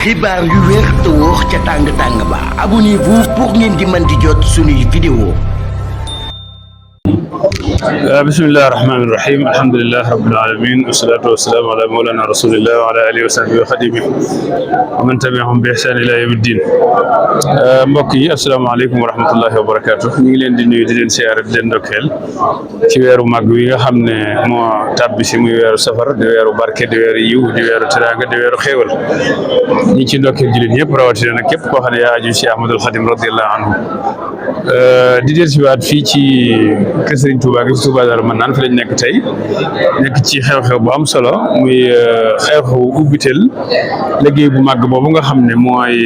xibaar yu wér te wóor ca tàng ba abonnez-vous pour ngeen di mën di jot suñuy vidéo. bismillahi rahmaani rahim alhamdulillahi rabbil alamin wassalatu wassalamu ala mawlana rasulillah wa ala alihi wa sahbihi wa xadimih wa man tabi'ahum bi ihsan ila yawmiddin. mbokk yi asalaamaaleykum wa rahmatullahi wa barakatuh. ñu ngi leen di nuyu di leen siyaare di leen ndokkeel ci weeru màgg wi nga xam ne moo tàbbi si muy weeru safar di weeru barke di weeru yiw di weeru teraanga di weeru xéewal. ñi ci ndokkeel jullit ñëpp rawatina nag képp koo xam ne yaa aju si Ahmadul Xadim radiyallahu anhu. di dellusiwaat fii ci kër Serigne Touba gi Touba Darou Manane fi lañ nekk tey nekk ci xew-xew bu am solo muy xew-xew ubbiteel liggéey bu màgg boobu nga xam ne mooy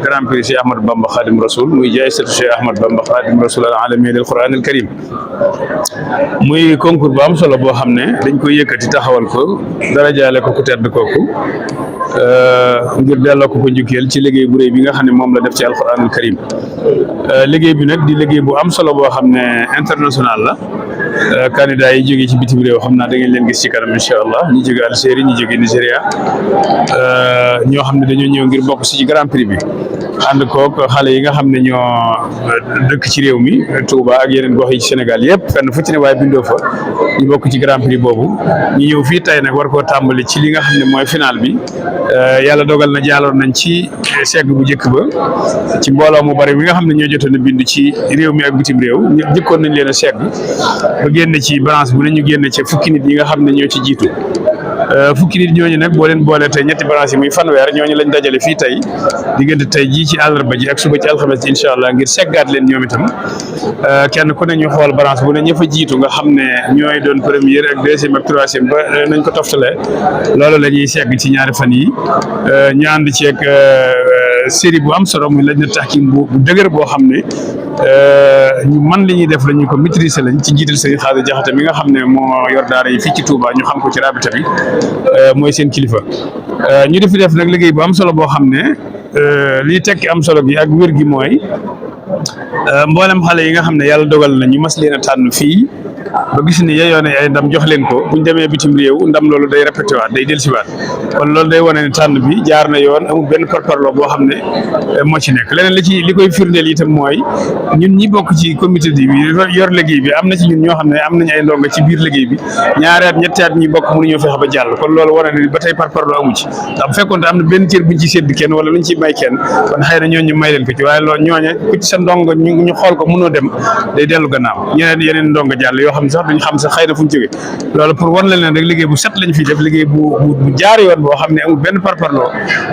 Grand Prix Cheikh Ahmadou Bamba Khadim Rasoul muy jaayisatu Cheikh Ahmadou Bamba Khadim Rasoul al alami lil Quran al Karim muy concours bu am solo boo xam ne dañ koy yëkkati taxawal ko dara jaale ko ku tedd kooku ngir delloo ko njukkeel ci liggéey bu rëy bi nga xam ne moom la def ci alquran al karim liggéey bi nag di liggéey bu am solo boo xam ne international la. candidat yi jógee ci bitim réew xam naa da ngeen leen gis ci kanam incha allah ñi jóge Algérie ñi jóge Nigéria ñoo xam ne dañoo ñëw ngir bokk si ci grand prix bi ànd koog xale yi nga xam ne ñoo dëkk ci réew mi Touba ak yeneen gox yi ci Sénégal yëpp fenn fu ci ne waaye bindoo fa ñu bokk ci grand prix boobu ñu ñëw fii tey nag war koo tàmbali ci li nga xam ne mooy final bi yàlla dogal na jaaloon nañ ci segg bu njëkk ba ci mbooloo mu bari mi nga xam ne ñoo jotoon a bind ci réew mi ak bitim réew jëkkoon nañ leen a segg ba génn ci branche bu ne ñu génn ci fukki nit yi nga xam ne ñoo ci jiitu fukki nit ñooñu nag boo leen boolee tey ñetti branche yi muy fanweer ñooñu lañ dajale fii tey diggante tey jii ci àllarba ji ak suba ci alxames ji incha allah ngir seggaat leen ñoom itam kenn ku ne ñu xool branche bu ne ña fa jiitu nga xam ne ñooy doon première ak deuxième ak troisième ba nañ ko toftalee loolu la ñuy segg ci ñaari fan yi ñu ànd ci ak série bu am solo muy lañ na taxkim bu dëgër boo xam ne ñu man li ñuy def la ñu ko maîtriser lañ ci jiital Serigne Xaadim Jaxate mi nga xam ne moo yor daara yi fii ci Touba ñu xam ko ci rabita bi mooy seen kilifa ñu defi def nag liggéey bu am solo boo xam ne lii tekki am solo gi ak wér gi mooy mboolem xale yi nga xam ne yàlla dogal na ñu mas leen a tànn fii ba gis ne yeyoo ne ay ndam jox leen ko buñ demee bitim réew ndam loolu day répété waat day dellusiwaat kon loolu day wane ne tànn bi jaar na yoon amul benn parparloo boo xam ne moo ci nekk leneen li koy firndeel itam mooy ñun ñi bokk ci comité bi yor liggéey bi am na ci ñun ñoo xam ne am nañ ay ndongo ci biir liggéey bi ñaari at ñetti at ñi bokk mënuñoo fexe ba jàll kon loolu wane ne ba tey parparloo amu ci ndax bu fekkoon am na benn cër buñ ci sédd kenn wala luñ ci may kenn kon xëy na ñooñu may leen ko ci waaye loolu ñooñe ku ci sa ndongo ñu xool ko mënoo dem day dellu gannaaw ñeneen yeneen ndongo jàll yoo xam ne sax duñ xam sax xëy na fu ñu jógee loolu pour wan leen rek liggéey bu set lañ fi def liggéey bu jaar yoon boo xam ne amul benn parparloo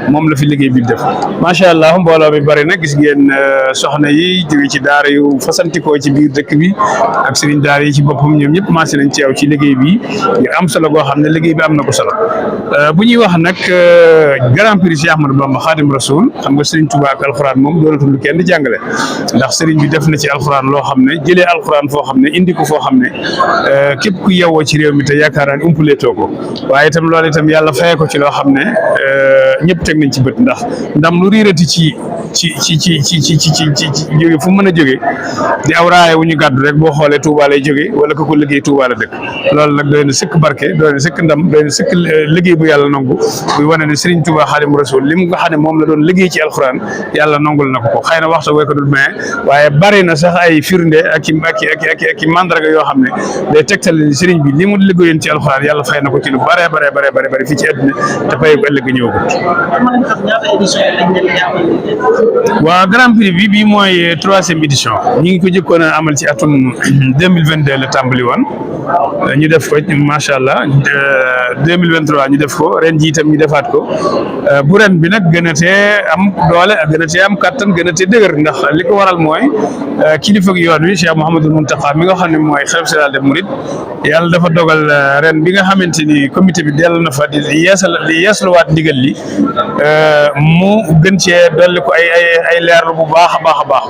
moom la fi liggéey bi def macha allah mbooloo mi bari na gis ngeen soxna yi jóge ci daara yu fasantikoo ci biir dëkk bi ak sëriñ daara yi ci boppam ñoom ñëpp commencé nañ teew ci liggéey bi ngir am solo goo xam ne liggéey bi am na ko solo bu ñuy wax nag Grand Prix Cheikh Ahmadou Bamba Khadim Rasoul xam nga sëriñ Touba ak alxuraan moom doonatul lu kenn di jàngale ndax sëriñ bi def na ci alxuraan loo xam ne jëlee alxuraan foo xam ne indi ko foo xam ne képp ku yewoo ci réew mi te yaakaar naa ne umpuleetoo ko waaye itam loolu itam yàlla fayee ko ci loo xam ne ñëpp teg nañ ci bët ndax ndam lu riirati ci jóge fu mën a jóge di aw raaye wu ñu gàddu rek boo xoolee Touba lay jóge wala ku ko liggéey Touba la dëkk loolu nag doy na sëkk barke doy na sëkk ndam doy na sëkk liggéey bu yàlla nangu buy wane ne Serigne Touba Xaadimu Rasuul li mu nga xam ne moom la doon liggéey ci alxuraan yàlla nangul na ko xëy na waxta woo ko dul maye waaye bari na sax ay firnde ak i mandarga yoo xam ne day tegtal ni Serigne bi li mu liggéeyoon ci alxuraan yàlla fay na ko ci lu bare fii ci àdduna te fay ko ëllëg ñëwagut. waaw Grand Prix bi bii mooy 3e édition ñi ngi ko jëkkoon a amal ci atum 2022 la tàmbali woon ñu def ko macha allah 2023 ñu def ko ren ji itam ñu defaat ko bu ren bi nag gën a tee am doole gën a tee am kattan gën a tee dëgër ndax li ko waral mooy kilifa gi yoon wi Cheikh Mouhamadou Mountakha mi nga xam ne mooy xalifa général des mourides yàlla dafa dogal ren bi nga xamante ni comité bi dellu na fa di yeesaluwaat ndigal li mu gën cee dolli ko ay leerlu bu baax a baax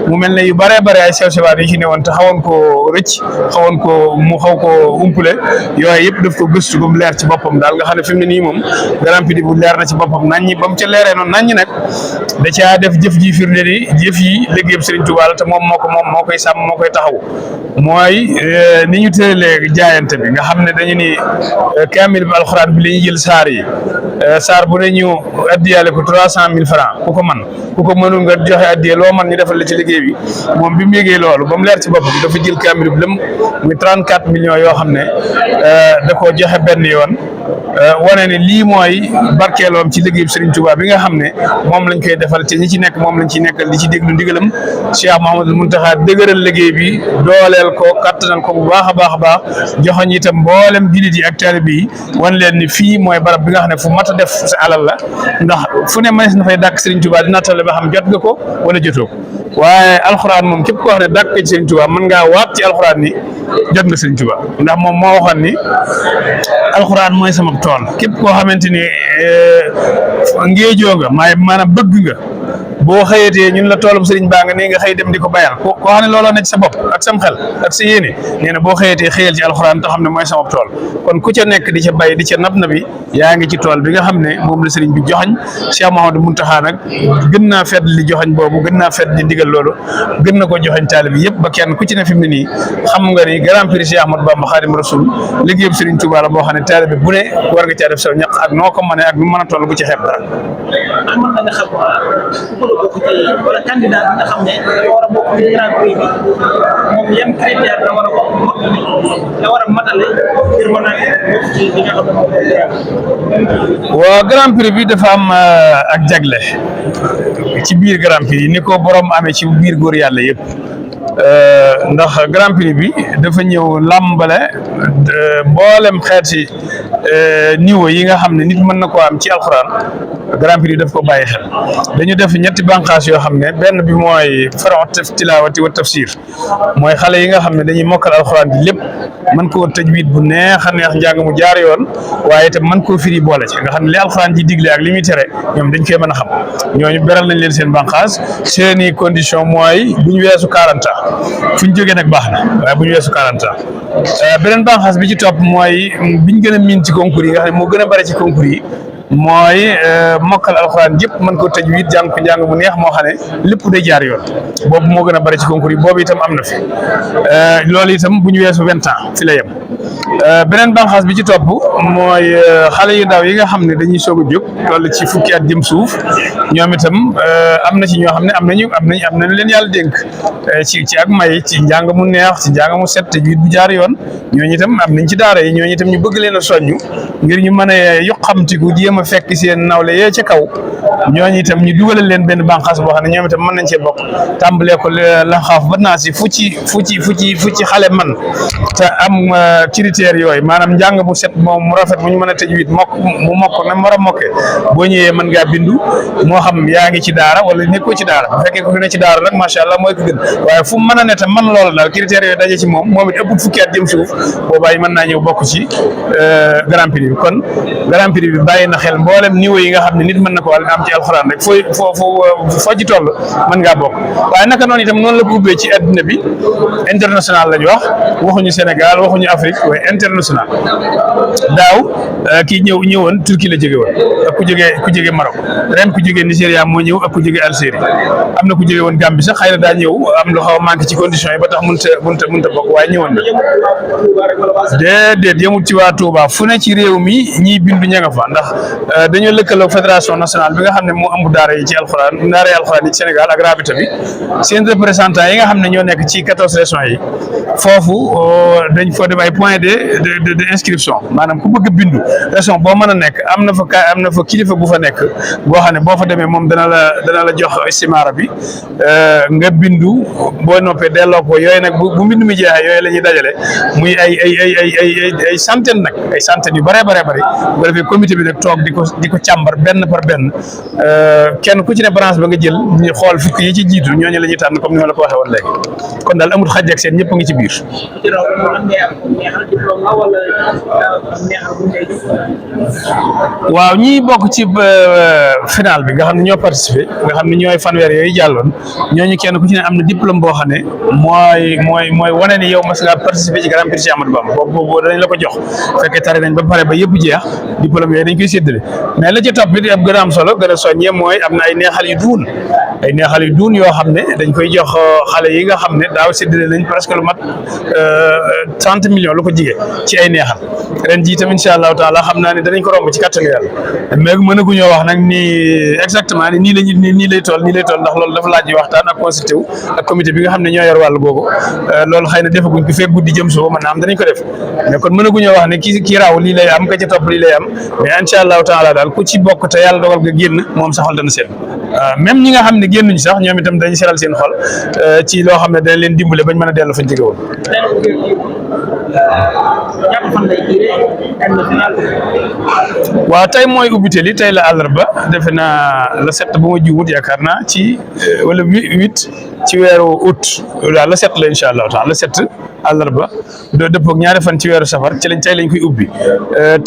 mu mel ne yu bare ay sew-sewaat yi ci ne woon te xawoon ko rëcc xawoon ko mu xaw ko umpule yooyu yëpp daf ko gëstu ba mu leer ci boppam daal nga xam ne fi mu ne nii moom Grand Prix bu leer na ci boppam naññi ba mu ca leeree noonu naññi nag da caa def jëf ji firnde ni jëf yi liggéeyam Serigne Touba la te moom moo koy sàmm moo koy taxaw mooy ni ñu tëralee jaayante bi nga xam ne dañu ni kaamil bi alxuraan bi li ñu jël saar yi saar bu ne ñu addiyaale ko 300 000 francs ku ko mënul nga joxe addiye loo man ñu defal la ci liggéey bi moom bi mu yëgee loolu ba mu leer ci boppam dafa jël kaamil bu lëm muy 34 millions yoo xam ne da koo joxe benn yoon wane ne lii mooy barkeeloom ci liggéey Serigne Touba bi nga xam ne moom lañ koy defal te ñi ci nekk moom lañ ciy nekkal di ci déglu ndigalam Cheikh Mouhamadoul Mountakha dëgëral liggéey bi dooleel ko kattanal ko bu baax a baax joxoñ itam mboolem jullit yi ak taalibe yi wan leen ni fii mooy barab bi nga xam ne fu mat a def sa alal la ndax fu ne mënees na fay dàkk Serigne Touba dina tale ba xam jot nga ko wala jotoo ko waaye alxuraan moom képp koo xam ne dàkk ci Serigne Touba mën ngaa waat ci alxuraan ni jot nga Serigne Touba ndax moom moo waxoon ni alxuraan mooy sama tool képp koo xamante ni ngéejoo nga maanaam bëgg nga boo xëyatee ñun la toolum sëriñ baa nga nii nga xëy dem di ko bayal koo xam ne looloo ne ci sa bopp ak sam xel ak sa yéene nee na boo xëyatee xëyal ci alxuraan te xam ne mooy sama tool kon ku ca nekk di ca bay di ca nab na bi yaa ngi ci tool bi nga xam ne moom la sëriñ bi joxañ Cheikh Mouhamadou Mountakha nag gën naa fedd li joxañ boobu gën naa fedd li ndigal loolu gën na ko joxañ taalibe yëpp ba kenn ku ci ne fi mu ne nii xam nga ni Grand Prix Cheikh Ahmadou Bamba Khadim Rasoul liggéeyam sëriñ Touba la boo xam ne taalibe bu ne war nga caa def sa ñaq ak noo ko mënee ak nu mën a toll bu ci xeeb dara wala candidat bi nga xam ne war a bokk ci Grand Prix bi moom yan critère la war a bokk la war a matale ngir mën a bokk ci li nga xam ne moom waaw Grand Prix bi dafa am ak jagle ci biir Grand Prix ni ko borom amee ci biir góor yàlla yëpp ndax Grand Prix bi dafa ñëw làmbale mboolem xeeti niveau yi nga xam ne nit mën na koo am ci alxuraan Grand Prix daf ko bàyyi xel dañu def ñetti bànqaas yoo xam ne benn bi mooy faraxu tilaawati wa tafsir mooy xale yi nga xam ne dañuy mokkal alxuraan bi lépp mën koo tajwid bu neex a neex njàng mu jaar yoon waaye itam mën koo firi boole ci nga xam ne li alxuraan ji digle ak li muy tere ñoom dañ koy mën a xam ñooñu beral nañ leen seen bànqaas seeni condition mooy bu ñu weesu 40 ans fu ñu jógee nag baax na waaye bu ñu weesu 40 ans beneen bànqaas bi ci topp mooy biñ gën a miin ci concours yi nga xam ne moo gën a bari ci concours yi mooy mokkal alxuraan yëpp mën ko tajwid jàng ko njàng mu neex moo xam ne lépp day jaar yoon boobu moo gën a bari ci concours yi boobu itam am na fi loolu itam bu ñu weesu 20 ans fi la yem beneen banxaas bi ci topp mooy xale yu ndaw yi nga xam ne dañuy soog a jóg toll ci fukki at jëm suuf ñoom itam am na ci ñoo xam ne am nañu leen yàlla dénk ci ak may ci njàng mu neex ci njàng mu set tajwid bu jaar yoon ñooñu itam am nañ ci daara yi ñooñu itam ñu bëgg leen a soññu ngir ñu mën a yokkамtiku jéem a fekk seen nawle yee ca kaw ñooñu itam ñu dugalal leen benn bànqaas boo xam ne ñoom itam mën nañ cee bokk tàmbalee ko la xaaf ba naa si fu ci xale man te am critères yooyu maanaam njàng mu set moom mu rafet mu ñu mën a tajwid mokk na mu war a mokkee boo ñëwee mën ngaa bindu moo xam yaa ngi ci daara wala nekkoo ci daara bu fekkee ko ne ci daara nag macha allah mooy ko gën waaye fu mu mën a ne tam man loolu daal critères yooyu daje ci moom it ëpp fukki at jëm suuf boobaa yi mën naa ñëw bokk ci Grand Prix bi kon Grand Prix bi bàyyi na xel mboolem niveau yi nga xam ne nit mën na ko wàll am ci alxuraan rek foo ci toll mën ngaa bokk waaye naka noonu itam noonu la ko ubbee ci adduna bi international lañu waxuñu Sénégal waxuñu Afrique waaye international daaw kii ñëwoon Turquie la jóge woon ak ku jógee Maroc ren ku jógee Nigéria moo ñëw ak ku jógee Algérie am na ku jógee woon Gambie sax xëy na daa ñëw am lu xaw a manqué ci condition yi ba tax mënta bokk waaye ñëwoon na déedéet yemul ci waa Touba fu ne ci réew mi ñiy bindu ña nga fa ndax dañoo lëkkaloo fédération nationale bi nga xam ne moo ëmb daara yi ci alxuraan yi ci Sénégal ak rabita bi seen représentant yi nga xam ne ñoo nekk ci 14 régions yi foofu dañ fa dem ay point de inscription maanaam ku bëgg a bindu région boo mën a nekk am na fa kilifa bu fa nekk boo xam ne boo fa demee moom dana la jox istimaara bi nga bindu boo noppee delloo ko yooyu nag bu mbindu mi jeexee yooyu la ñuy dajale muy ay centaine nag ay centaines yu bëree bëri bu ko defee comité bi nag toog di ko càmbar benn par benn kenn ku ci ne branche ba nga jël ñu xool fukk yi ci jiitu ñooñu la ñuy tànn comme ni ma la ko waxee woon léegi kon daal amul xàjj ak seen ñëpp a ngi ci biir. waaw ñi bokk ci final bi nga xam ne ñoo participé nga xam ne ñooy fanweer yooyu jàlloon ñooñu kenn ku ci ne am na diplôme boo xam ne mooy wane ni yow mas ngaa participé ci Grand Prix Cheikh Ahmadou Bamba boobu dañ la ko jox fekkee tare nañ ba pare ba yëpp jeex diplôme yooyu dañ koy séddale séddale mais la ci topp it ab gën a am solo gën a soññee mooy am na ay neexal yu duun yoo xam ne dañ koy jox xale yi nga xam ne daaw séddale nañ presque lu mat 30 millions lu ko jige ci ay neexal ren jii tam incha allahu taala xam naa ne danañ ko romb ci kattanu yàlla mais mënaguñoo wax nag ni exactement ni nii lay toll ndax loolu dafa laaj waxtaan ak consulté wu ak comité bi nga xam ne ñoo yor wàllu googu loolu xëy na defaguñ ko fekk guddi jëm suba mën naa am danañ ko def mais kon mënaguñoo wax ne kii raaw lii lay am ka ci topp lii lay am mais incha allahu taala daal ku ci bokk te yàlla dogal nga génn moom sa xol dana seet même ñi nga xam ne génnuñ sax ñoom itam dañu seral seen xol ci loo xam ne dañ leen dimbale bañ mën a dellu fañ jóge woon. waaw tey mooy ubbite li tey la àllarba defe naa la 7 bu ma jiwut yaakaar naa ci wala 8 ci weeru août waaw la 7 la incha allahu taala la 7 àllarba doo dëppoog ñaari fan ci weeru safar ci tey lañ koy ubbi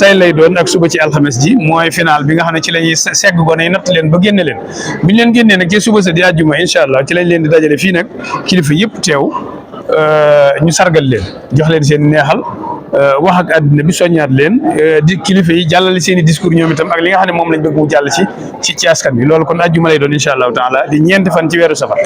tey lay doon ak suba ci alxames ji mooy final bi nga xam ne ci lañuy segg gone yi natt leen ba génne leen bu ñu leen génnee nag ci suba sa di àjjuma incha allah ci lañ leen di dajale fii nag kilifa yëpp teew ñu sargal leen jox leen seen neexal wax ak àddina bi soññaat leen di kilifa yi jàllale seen i discours ñoom itam ak li nga xam ne moom lañ bëgg mu jàll ci askan bi loolu kon àjjuma lay doon incha allahu taala di ñeenti fan ci weeru safar